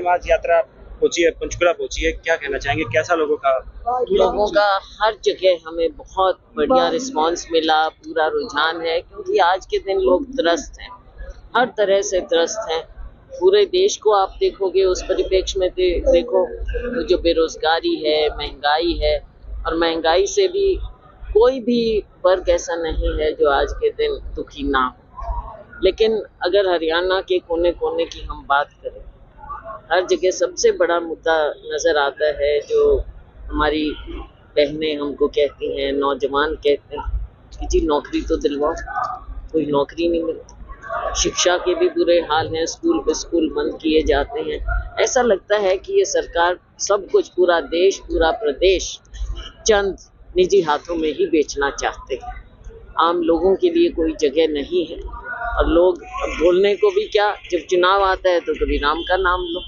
आज यात्रा पहुंची है, पंचकुला पहुंची है, क्या कहना चाहेंगे, कैसा लोगों का हर जगह हमें बहुत बढ़िया रिस्पांस मिला, पूरा रुझान है, क्योंकि आज के दिन लोग त्रस्त हैं, हर तरह से त्रस्त हैं। पूरे देश को आप देखोगे उस परिप्रेक्ष्य में देखो तो जो बेरोजगारी है, महंगाई है, और महंगाई से भी कोई भी वर्ग ऐसा नहीं है जो आज के दिन दुखी ना हो। लेकिन अगर हरियाणा के कोने कोने की हम बात करें, हर जगह सबसे बड़ा मुद्दा नजर आता है, जो हमारी बहनें हमको कहती हैं, नौजवान कहते हैं कि जी नौकरी तो दिलवाओ, कोई नौकरी नहीं मिलती। शिक्षा के भी बुरे हाल हैं, स्कूल पे स्कूल बंद किए जाते हैं। ऐसा लगता है कि ये सरकार सब कुछ, पूरा देश, पूरा प्रदेश चंद निजी हाथों में ही बेचना चाहते हैं। आम लोगों के लिए कोई जगह नहीं है, और लोग बोलने को भी क्या, जब चुनाव आता है तो कभी राम का नाम लो,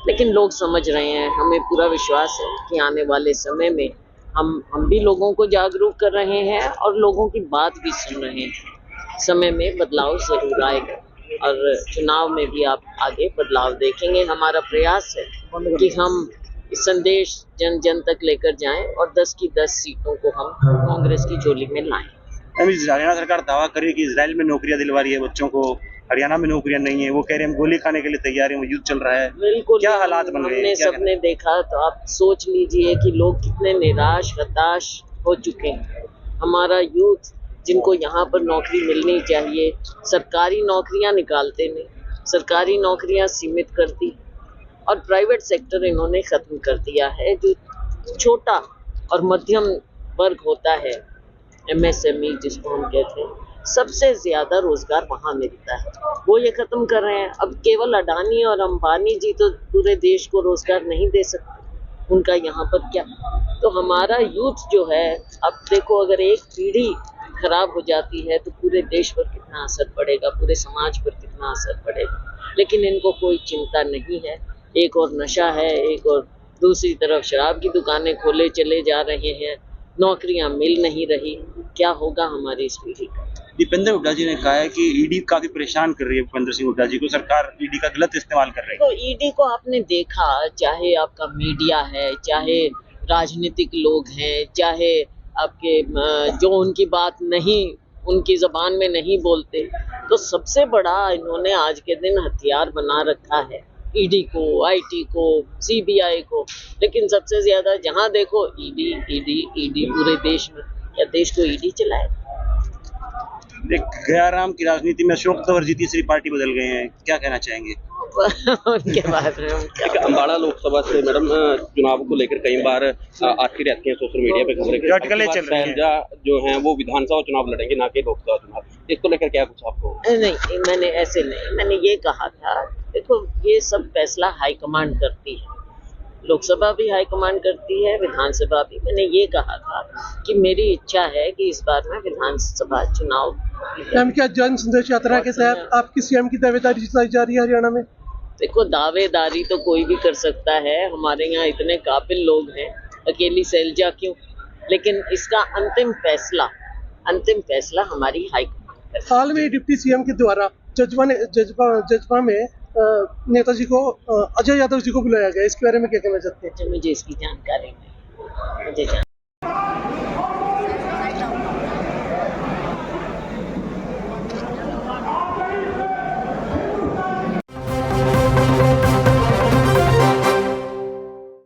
लेकिन लोग समझ रहे हैं। हमें पूरा विश्वास है कि आने वाले समय में हम भी लोगों को जागरूक कर रहे हैं और लोगों की बात भी सुन रहे हैं। समय में बदलाव जरूर आएगा, और चुनाव में भी आप आगे बदलाव देखेंगे। हमारा प्रयास है कि हम इस संदेश जन जन तक लेकर जाएं और 10 की 10 सीटों को हम कांग्रेस की झोली में लाएं। हरियाणा सरकार दावा कर रही है कि इजराइल में नौकरियां दिलवा रही है बच्चों को, हरियाणा में नौकरियां नहीं है। वो कह रहे हैं हम गोली खाने के लिए तैयार हैं, वो युद्ध चल रहा है। बिल्कुल, क्या हालात बन रहे हैं, सबने देखा, तो आप सोच लीजिए कि लोग कितने निराश, हताश हो चुके हैं। हमारा यूथ, जिनको यहाँ पर नौकरी मिलनी चाहिए, सरकारी नौकरियां निकालते नहीं, सरकारी नौकरियां सीमित कर दी, और प्राइवेट सेक्टर इन्होंने खत्म कर दिया है। जो छोटा और मध्यम वर्ग होता है, MSME जिसको हम कहते हैं, सबसे ज्यादा रोजगार वहां मिलता है, वो ये खत्म कर रहे हैं। अब केवल अडानी और अंबानी जी तो पूरे देश को रोजगार नहीं दे सकते, उनका यहाँ पर क्या। तो हमारा यूथ जो है, अब देखो, अगर एक पीढ़ी खराब हो जाती है तो पूरे देश पर कितना असर पड़ेगा, पूरे समाज पर कितना असर पड़ेगा। लेकिन इनको कोई चिंता नहीं है। एक और नशा है, एक और दूसरी तरफ शराब की दुकानें खोले चले जा रहे हैं, नौकरियां मिल नहीं रही। क्या होगा हमारी इस पीढ़ी का। दीपेंद्र हुड्डा जी ने कहा है कि ईडी काफी परेशान कर रही है भूपेंद्र सिंह हुड्डा जी को, सरकार ईडी का गलत इस्तेमाल कर रही है। तो ईडी को आपने देखा, चाहे आपका मीडिया है, चाहे राजनीतिक लोग हैं, चाहे आपके जो उनकी बात नहीं, उनकी जबान में नहीं बोलते, तो सबसे बड़ा इन्होंने आज के दिन हथियार बना रखा है ईडी को, IT को, CBI को। लेकिन सबसे ज्यादा जहां देखो ईडी ईडी ईडी, पूरे देश में। क्या देश को ईडी चलाए? गयाराम की राजनीति में अशोक तंवर जी तीसरी पार्टी बदल गए हैं, क्या कहना चाहेंगे उनके बारे में अम्बाड़ा लोकसभा से मैडम चुनाव को लेकर कई बार आती रहती हैं सोशल मीडिया पे खबरें, शैलजा जो हैं वो विधानसभा चुनाव लड़ेंगे, ना कि लोकसभा चुनाव। इसको लेकर क्या कुछ आपको? नहीं, मैंने ऐसे नहीं, मैंने ये कहा था, देखो ये सब फैसला हाईकमांड करती है, लोकसभा भी हाईकमांड करती है, विधानसभा भी। मैंने ये कहा था कि मेरी इच्छा है कि इस बार मैं विधानसभा चुनाव। मैम, क्या जन संदेश यात्रा के तहत आपकी CM की दावेदारी जताई जा रही है हरियाणा में? देखो, दावेदारी तो कोई भी कर सकता है, हमारे यहाँ इतने काबिल लोग हैं, अकेली शैलजा क्यों। लेकिन इसका अंतिम फैसला हमारी हाईकमांड। हाल में डिप्टी CM के द्वारा जज्बा में नेताजी को, अजय यादव जी को बुलाया गया, इसके बारे में क्या कहना चाहते हैं? मुझे इसकी जानकारी नहीं, मुझे